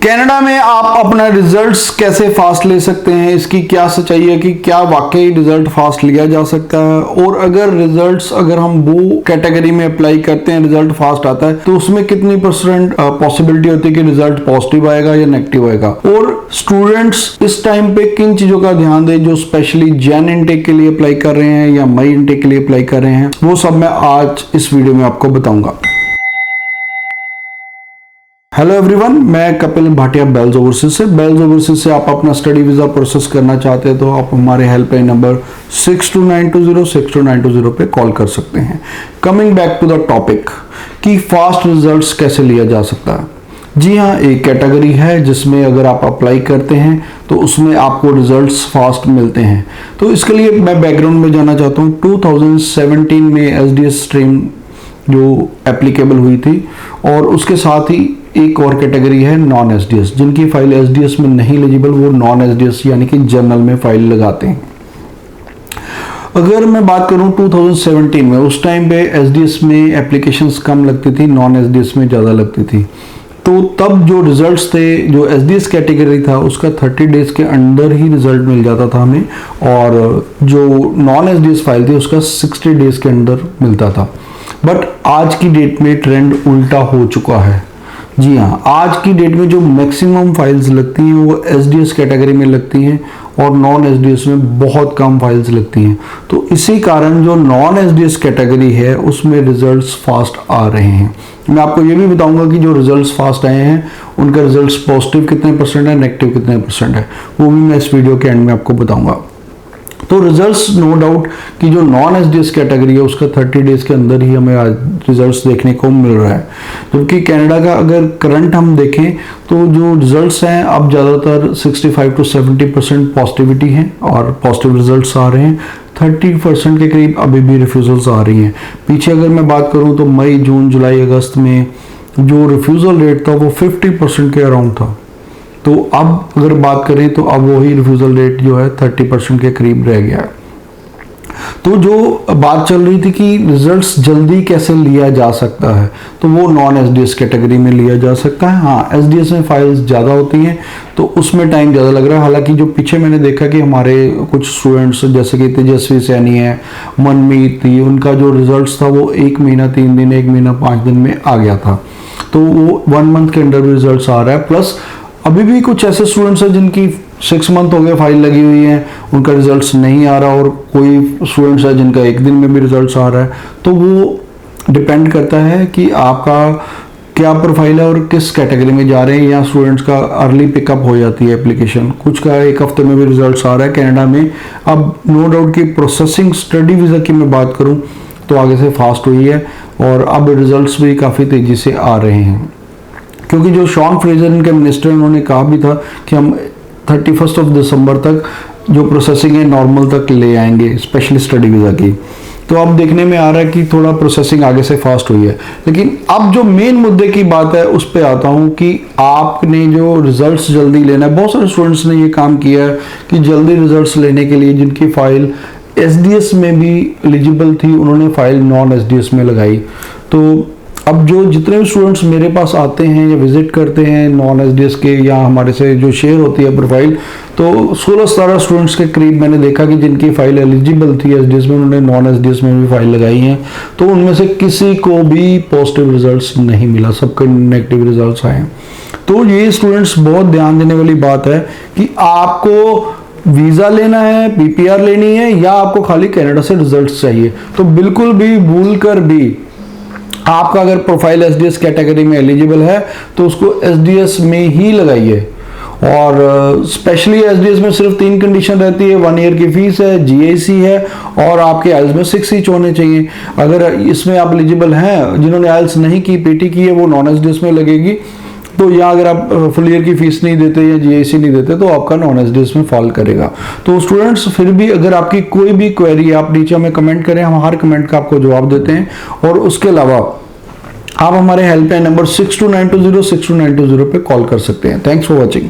Canada में आप अपना रिजल्ट्स कैसे फास्ट ले सकते हैं, इसकी क्या सच्चाई है कि क्या वाकई रिजल्ट फास्ट लिया जा सकता है, और अगर हम वो कैटेगरी में अप्लाई करते हैं रिजल्ट फास्ट आता है तो उसमें कितनी % पॉसिबिलिटी होती है कि रिजल्ट पॉजिटिव आएगा या नेगेटिव आएगा। और स्टूडेंट्स इस टाइम पे किन चीजों का ध्यान दें जो स्पेशली जैन इनटेक के लिए अप्लाई कर रहे हैं या मई इनटेक के लिए अप्लाई कर रहे हैं, वो सब मैं आज इस वीडियो में आपको बताऊंगा। हेलो एवरीवन, मैं कपिल भाटिया बेल्स ओवरसीज से आप अपना स्टडी वीजा प्रोसेस करना चाहते हैं तो आप हमारे हेल्पलाइन नंबर 6292062920 पे कॉल कर सकते हैं। Coming back to the topic कि फास्ट रिजल्ट्स कैसे लिया जा सकता है। जी हाँ, एक कैटेगरी है जिसमें अगर आप अप्लाई करते हैं तो उसमें आपको रिजल्ट्स फास्ट मिलते हैं। तो इसके लिए मैं बैकग्राउंड में जाना चाहता हूँ। 2017 में एसडीएस स्ट्रीम जो एप्लीकेबल हुई थी और उसके साथ ही एक और कैटेगरी है नॉन एसडीएस, जिनकी फाइल एसडीएस में नहीं एलिजिबल, वो नॉन एसडीएस यानी कि जनरल में फाइल लगाते हैं। अगर मैं बात करूं 2017 में, उस टाइम पे एसडीएस में एप्लीकेशंस कम लगती थी, नॉन एसडीएस में ज़्यादा लगती थी। तो तब जो रिजल्ट्स थे, जो एसडीएस कैटेगरी था उसका 30 डेज के अंदर ही रिजल्ट मिल जाता था हमें, और जो नॉन एसडीएस फाइल थी उसका 60 डेज के अंदर मिलता था। बट आज की डेट में ट्रेंड उल्टा हो चुका है। जी हाँ, आज की डेट में जो मैक्सिमम फाइल्स लगती हैं वो एसडीएस कैटेगरी में लगती हैं और नॉन एसडीएस में बहुत कम फाइल्स लगती हैं। तो इसी कारण जो नॉन एसडीएस कैटेगरी है उसमें रिजल्ट्स फास्ट आ रहे हैं। मैं आपको ये भी बताऊंगा कि जो रिजल्ट्स फास्ट आए हैं उनका रिजल्ट्स पॉजिटिव कितने % है, नेगेटिव कितने % है, वो भी मैं इस वीडियो के एंड में आपको बताऊंगा। तो रिजल्ट्स नो डाउट कि जो नॉन एसडीएस कैटेगरी है उसका 30 डेज के अंदर ही हमें आज रिजल्ट्स देखने को मिल रहा है। जबकि कनाडा का अगर करंट हम देखें तो जो रिजल्ट्स हैं अब ज़्यादातर 65 to 70% पॉजिटिविटी है और पॉजिटिव रिजल्ट्स आ रहे हैं। 30% के करीब अभी भी रिफ्यूजल्स आ रही हैं। पीछे अगर मैं बात करूँ तो मई, जून, जुलाई, अगस्त में जो रिफ्यूजल रेट था वो 50% के अराउंड था। तो अब अगर बात करें तो अब वही रिफ्यूजल रेट जो है 30% के करीब रह गया है। तो जो बात चल रही थी कि रिजल्ट्स जल्दी कैसे लिया जा सकता है, तो वो नॉन एसडीएस कैटेगरी में लिया जा सकता है। हाँ, एसडीएस में फाइल्स ज़्यादा होती हैं तो उसमें टाइम ज़्यादा लग रहा है। हालांकि जो पीछे मैंने देखा कि हमारे कुछ स्टूडेंट्स जैसे कि तेजस्वी सैनी है, मनमीत थी, उनका जो रिजल्ट्स था वो 1 महीना 3 दिन, 1 महीना 5 दिन में आ गया था। तो वो 1 मंथ के अंदर रिजल्ट्स आ रहा है। प्लस अभी भी कुछ ऐसे स्टूडेंट्स हैं जिनकी 6 मंथ हो गए फाइल लगी हुई है, उनका रिजल्ट्स नहीं आ रहा, और कोई स्टूडेंट्स है जिनका 1 दिन में भी रिजल्ट्स आ रहा है। तो वो डिपेंड करता है कि आपका क्या प्रोफाइल है और किस कैटेगरी में जा रहे हैं। या स्टूडेंट्स का अर्ली पिकअप हो जाती है एप्लीकेशन, कुछ का 1 हफ्ते में भी रिजल्ट्स आ रहा है कनाडा में। अब नो डाउट की प्रोसेसिंग स्टडी वीज़ा की मैं बात करूँ तो आगे से फास्ट हुई है और अब रिजल्ट्स भी काफ़ी तेज़ी से आ रहे हैं, क्योंकि जो शॉन फ्रेजर इनके मिनिस्टर, उन्होंने कहा भी था कि हम 31 दिसंबर तक जो प्रोसेसिंग है नॉर्मल तक ले आएंगे, स्पेशली स्टडी वीज़ा की। तो अब देखने में आ रहा है कि थोड़ा प्रोसेसिंग आगे से फास्ट हुई है। लेकिन अब जो मेन मुद्दे की बात है उस पर आता हूँ कि आपने जो रिजल्ट्स जल्दी लेना है, बहुत सारे स्टूडेंट्स ने ये काम किया है कि जल्दी रिजल्ट्स लेने के लिए जिनकी फाइल एसडीएस में भी एलिजिबल थी उन्होंने फाइल नॉन एसडीएस में लगाई। तो अब जो जितने भी स्टूडेंट्स मेरे पास आते हैं या विजिट करते हैं नॉन एसडीएस के, या हमारे से जो शेयर होती है प्रोफाइल, तो 16-17 स्टूडेंट्स के करीब मैंने देखा कि जिनकी फाइल एलिजिबल थी एसडीएस में उन्होंने नॉन एसडीएस में भी फाइल लगाई हैं। तो उनमें से किसी को भी पॉजिटिव रिजल्ट्स नहीं मिला, सबके नेगेटिव रिजल्ट्स आए। तो ये स्टूडेंट्स बहुत ध्यान देने वाली बात है कि आपको वीज़ा लेना है, पीपीआर लेनी है, या आपको खाली कनाडा से रिजल्ट्स चाहिए। तो बिल्कुल भी भूल कर भी आपका अगर प्रोफाइल एसडीएस कैटेगरी में एलिजिबल है तो उसको एसडीएस में ही लगाइए। और स्पेशली एसडीएस में सिर्फ 3 कंडीशन रहती है, 1 ईयर की फीस है, जीएसी है, और आपके आइल्स में 6 ईच होने चाहिए। अगर इसमें आप एलिजिबल हैं, जिन्होंने आइल्स नहीं की, पीटी की है, वो नॉन एसडीएस में लगेगी। तो यहाँ अगर आप फुल ईयर की फीस नहीं देते या जीएसी नहीं देते तो आपका नॉन एसडीएस में फॉल करेगा। तो स्टूडेंट्स, फिर भी अगर आपकी कोई भी क्वेरी आप नीचे हमें कमेंट करें, हम हर कमेंट का आपको जवाब देते हैं। और उसके अलावा आप हमारे हेल्पलाइन नंबर 6292062920 पे कॉल कर सकते हैं। Thanks for watching.